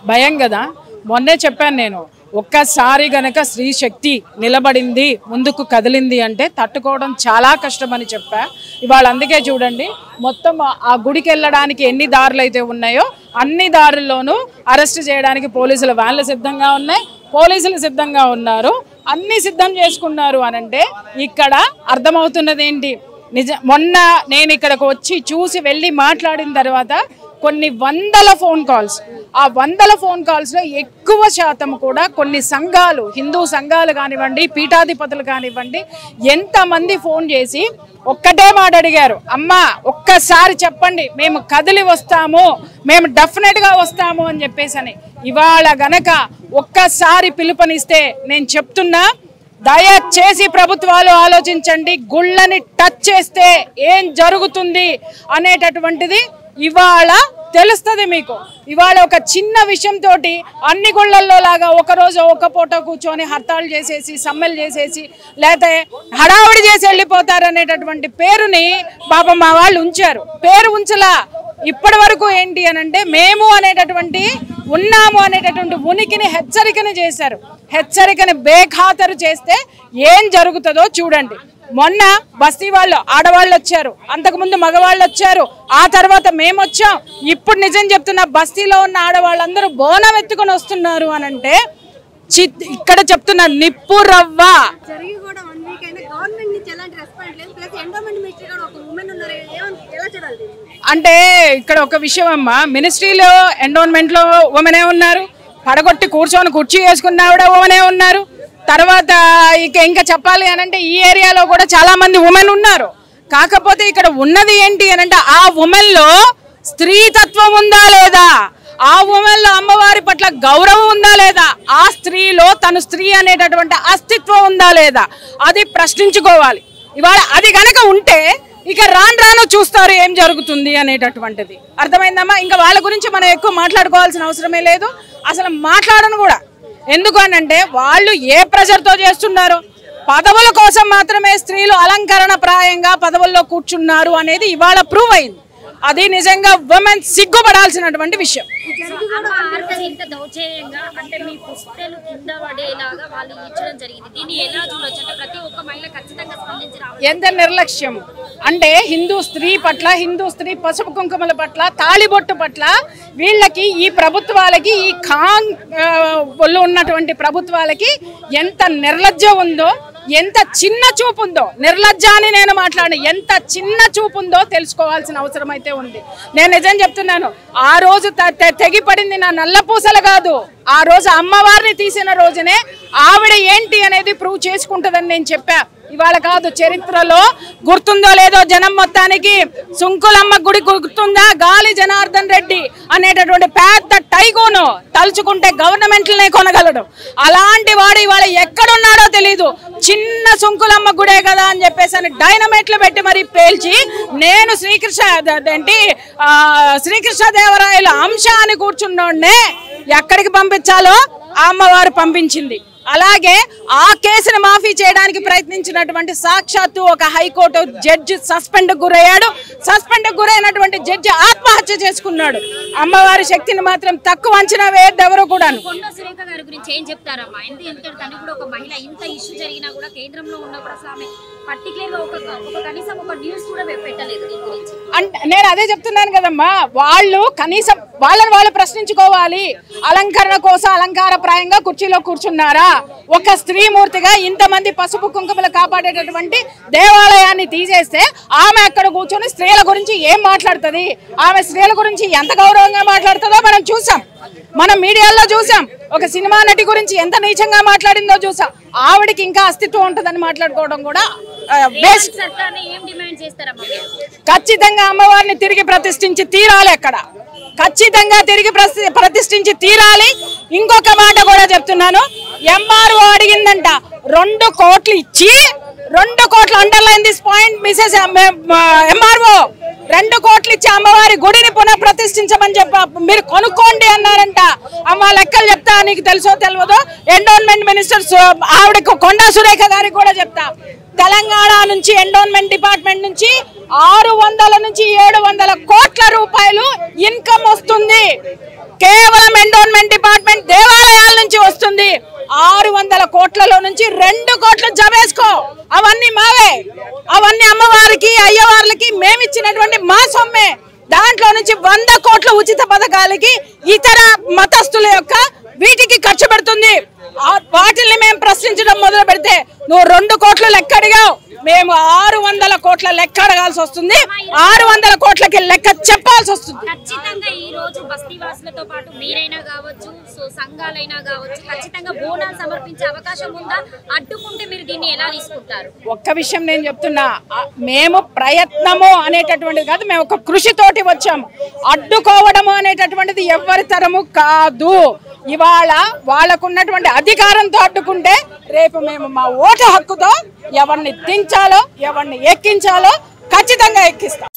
భయం కదా. మొన్నే చెప్పాను నేను, ఒక్కసారి గనక స్త్రీ శక్తి నిలబడింది, ముందుకు కదిలింది అంటే తట్టుకోవడం చాలా కష్టమని చెప్పా. ఇవాళ అందుకే చూడండి, మొత్తం ఆ గుడికి వెళ్ళడానికి ఎన్ని దారులు అయితే ఉన్నాయో అన్ని దారుల్లోనూ అరెస్ట్ చేయడానికి పోలీసుల వ్యాన్లు సిద్ధంగా ఉన్నాయి, పోలీసులు సిద్ధంగా ఉన్నారు, అన్నీ సిద్ధం చేసుకున్నారు అనంటే ఇక్కడ అర్థమవుతున్నది ఏంటి? మొన్న నేను ఇక్కడికి వచ్చి చూసి వెళ్ళి మాట్లాడిన తర్వాత కొన్ని వందల ఫోన్ కాల్స్, ఆ వందల ఫోన్ కాల్స్లో ఎక్కువ శాతం కూడా కొన్ని సంఘాలు, హిందూ సంఘాలు కానివ్వండి, పీఠాధిపతులు కానివ్వండి, ఎంతమంది ఫోన్ చేసి ఒక్కటే మాట అడిగారు, అమ్మా ఒక్కసారి చెప్పండి, మేము కదిలి వస్తాము, మేము డెఫినెట్గా వస్తాము అని చెప్పేసి. ఇవాళ గనక ఒక్కసారి పిలుపునిస్తే నేను చెప్తున్నా, దయచేసి ప్రభుత్వాలు ఆలోచించండి, గుళ్ళని టచ్ చేస్తే ఏం జరుగుతుంది అనేటటువంటిది ఇవాళ తెలుస్తుంది మీకు. ఇవాళ ఒక చిన్న విషయంతో అన్ని గుళ్ళల్లో లాగా ఒకరోజు ఒక పూట కూర్చొని హర్తాలు చేసేసి, సమ్మెలు చేసేసి, లేకపోతే హడావుడి చేసి వెళ్ళిపోతారు అనేటటువంటి పేరుని పాపం మా వాళ్ళు ఉంచారు. పేరు ఉంచలా. ఇప్పటి వరకు ఏంటి అనంటే మేము అనేటటువంటి ఉన్నాము అనేటటువంటి ఉనికిని హెచ్చరికని చేశారు. హెచ్చరికని బేఖాతరు చేస్తే ఏం జరుగుతుందో చూడండి. మొన్న బస్తీ వాళ్ళు ఆడవాళ్ళు వచ్చారు, అంతకుముందు మగవాళ్ళు వచ్చారు, ఆ తర్వాత మేము వచ్చాం. ఇప్పుడు నిజం చెప్తున్నా, బస్తీలో ఉన్న ఆడవాళ్ళందరూ బోనం ఎత్తుకొని వస్తున్నారు అనంటే ఇక్కడ చెప్తున్నా నిప్పు రవ్వ. అంటే ఇక్కడ ఒక విషయం అమ్మా, మినిస్ట్రీలో ఎండోన్మెంట్లో ఉమెనే ఉన్నారు, పడగొట్టి కూర్చొని కుర్చీ వేసుకున్న ఆవిడ ఉమెనే ఉన్నారు. తర్వాత ఇంకా చెప్పాలి అనంటే ఈ ఏరియాలో కూడా చాలా మంది ఉమెన్ ఉన్నారు. కాకపోతే ఇక్కడ ఉన్నది ఏంటి అనంటే ఆ ఉమెన్లో స్త్రీతత్వం ఉందా లేదా, ఆ ఉమెన్లో అమ్మవారి పట్ల గౌరవం ఉందా లేదా, ఆ స్త్రీలో తను స్త్రీ అనేటటువంటి అస్తిత్వం ఉందా లేదా, అది ప్రశ్నించుకోవాలి. ఇవాళ అది కనుక ఉంటే ఇక రాను చూస్తారు ఏం జరుగుతుంది అనేటటువంటిది. అర్థమైందమ్మా? ఇంకా వాళ్ళ గురించి మనం ఎక్కువ మాట్లాడుకోవాల్సిన అవసరమే లేదు, అసలు మాట్లాడను కూడా. ఎందుకు అనంటే వాళ్ళు ఏ ప్రెషర్తో చేస్తున్నారు, పదవుల కోసం మాత్రమే స్త్రీలు అలంకరణ ప్రాయంగా పదవుల్లో కూర్చున్నారు అనేది ఇవాళ ప్రూవ్ అయింది. అది నిజంగా ఉమెన్ సిగ్గుపడాల్సినటువంటి విషయం. ఎంత నిర్లక్ష్యం అంటే, హిందూ స్త్రీ పట్ల, హిందూ స్త్రీ పసుపు కుంకుమల పట్ల, తాళిబొట్టు పట్ల వీళ్ళకి, ఈ ప్రభుత్వాలకి, ఈ ఖాన్ ఉన్నటువంటి ప్రభుత్వాలకి ఎంత నిర్లజ్జ ఉందో, ఎంత చిన్న చూపు ఉందో, నిర్లజ్జాన్ని నేను మాట్లాడి ఎంత చిన్న చూపు ఉందో తెలుసుకోవాల్సిన అవసరం అయితే ఉంది. నేను నిజం చెప్తున్నాను, ఆ రోజు తెగిపడింది నా నల్లపూసలు కాదు, ఆ రోజు అమ్మవారిని తీసిన రోజునే ఆవిడ ఏంటి అనేది ప్రూవ్ చేసుకుంటుందని నేను చెప్పా. ఇవాళ కాదు, చరిత్రలో గుర్తుందో లేదో జనం మొత్తానికి, సుంకులమ్మ గుడి గుర్తుందా, గాలి జనార్దన్ రెడ్డి అనేటటువంటి పెద్ద టైగోను తలుచుకుంటే గవర్నమెంట్లనే కొనగలడు. అలాంటి వాడు ఇవాళ ఎక్కడున్నాడో తెలీదు. చిన్న సుంకులమ్మ గుడే కదా అని చెప్పేసి డైనమైట్లు పెట్టి మరీ పేల్చి, నేను శ్రీకృష్ణదేవరాయల అంశ అని కూర్చున్నోడ్నే ఎక్కడికి పంపించాలో ఆ అమ్మవారు పంపించింది. అలాగే ఆ కేసును మాఫీ చేయడానికి ప్రయత్నించినటువంటి సాక్షాత్తు ఒక హైకోర్టు జడ్జి సస్పెండ్కు గురయ్యాడు. సస్పెండ్కు గురైనటువంటి జడ్జి ఆత్మహత్య చేసుకున్నాడు. అమ్మవారి శక్తిని మాత్రం తక్కువ అంచనా వేయద్దు ఎవరు కూడా. కొండా సురేఖ గారి గురించి ఏం చెప్తారమ్మా? ఎందుకంటే తను కూడా ఒక మహిళ, ఇంత ఇష్యూ జరిగినా కూడా కేంద్రంలో ఉన్నప్పుడు అసలు ఆమె పర్టికులర్గా ఒక కనీసం ఒక న్యూస్ కూడా పెట్టలేదు దీని గురించి. అంటే నేను అదే చెప్తున్నాను కదమ్మా, వాళ్ళు కనీసం వాళ్ళని వాళ్ళు ప్రశ్నించుకోవాలి. అలంకరణ కోసం అలంకారప్రాయంగా కుర్చీలో కూర్చున్నారా? ఒక స్త్రీమూర్తిగా ఇంతమంది పసుపు కుంకుమలు కాపాడేటటువంటి దేవాలయాన్ని తీసేస్తే ఆమె అక్కడ కూర్చొని స్త్రీల గురించి ఏం మాట్లాడుతుంది, ఆమె స్త్రీల గురించి ఎంత గౌరవంగా మాట్లాడుతుందో మనం చూసాం, మనం మీడియాలో చూసాం. ఒక సినిమా నటి గురించి ఎంత నీచంగా మాట్లాడిందో చూసాం. ఆవిడకి ఇంకా అస్తిత్వం ఉంటుందని మాట్లాడుకోవడం కూడా ఖచ్చితంగా అమ్మవారిని తిరిగి ప్రతిష్ఠించి తీరాలి. అక్కడ ఖచ్చితంగా తిరిగి ప్రతిష్ఠించి తీరాలి. ఇంకొక మాట కూడా చెప్తున్నాను, ఎంఆర్ఓ అడిగిందంట 2 కోట్లు ఇచ్చి, 2 కోట్లు underline this point Mrs MRO, 2 కోట్లు ఇచ్చి అమ్మవారి గుడిని పునః ప్రతిష్ఠించమని చెప్పి మీరు కొనుక్కోండి అన్నారంట. అమ్మ లెక్కలు చెప్తా, నీకు తెలుసో తెలియదో, ఎండోన్మెంట్ మినిస్టర్ ఆవిడకు కొండా సురేఖ గారికి కూడా చెప్తా. తెలంగాణ నుంచి ఎండోన్మెంట్ డిపార్ట్మెంట్ నుంచి 600 నుంచి 700 కోట్ల రూపాయలు ఇన్కమ్ వస్తుంది కేవలం ఎండోన్మెంట్ 600 కోట్లలో నుంచి 2 కోట్లు జమేసుకో. అవన్నీ మావే, అవన్నీ అమ్మవారికి అయ్యవార్లకి మేమిచ్చినటువంటి మా సొమ్మే. దాంట్లో నుంచి 100 కోట్ల ఉచిత పథకాలకి ఇతర మతస్థుల యొక్క వీటికి ఖర్చు పెడుతుంది. వాటిని మేము ప్రశ్నించడం మొదలు పెడితే నువ్వు 2 కోట్లు లెక్క అడిగావు, మేము 600 కోట్ల లెక్క అడగాల్సి వస్తుంది. 600 కోట్లకి లెక్క చెప్పాల్సి వస్తుంది. ఖచ్చితంగా ఈ రోజు బస్తీవాసులతో పాటు మీరైనా కావచ్చు, సో సంఘాలైనా కావచ్చు, ఖచ్చితంగా బోనాలు సమర్పించే అవకాశం ఉందా? అడ్డుకుంటే మీరు దీన్ని ఎలా తీసుకుంటారు? ఒక్క విషయం నేను చెప్తున్నా, మేము ప్రయత్నము అనేటటువంటిది కాదు, మేము ఒక కృషితోటి వచ్చాము. అడ్డుకోవడము అనేటటువంటిది ఎవరి తరము కాదు. ఇవాళ వాళ్ళకున్నటువంటి అధికారంతో అడ్డుకుంటే రేపు మేము మా ఓటు హక్కుతో ఎవరిని దించాలో ఎవరిని ఎక్కించాలో ఖచ్చితంగా ఎక్కిస్తాం.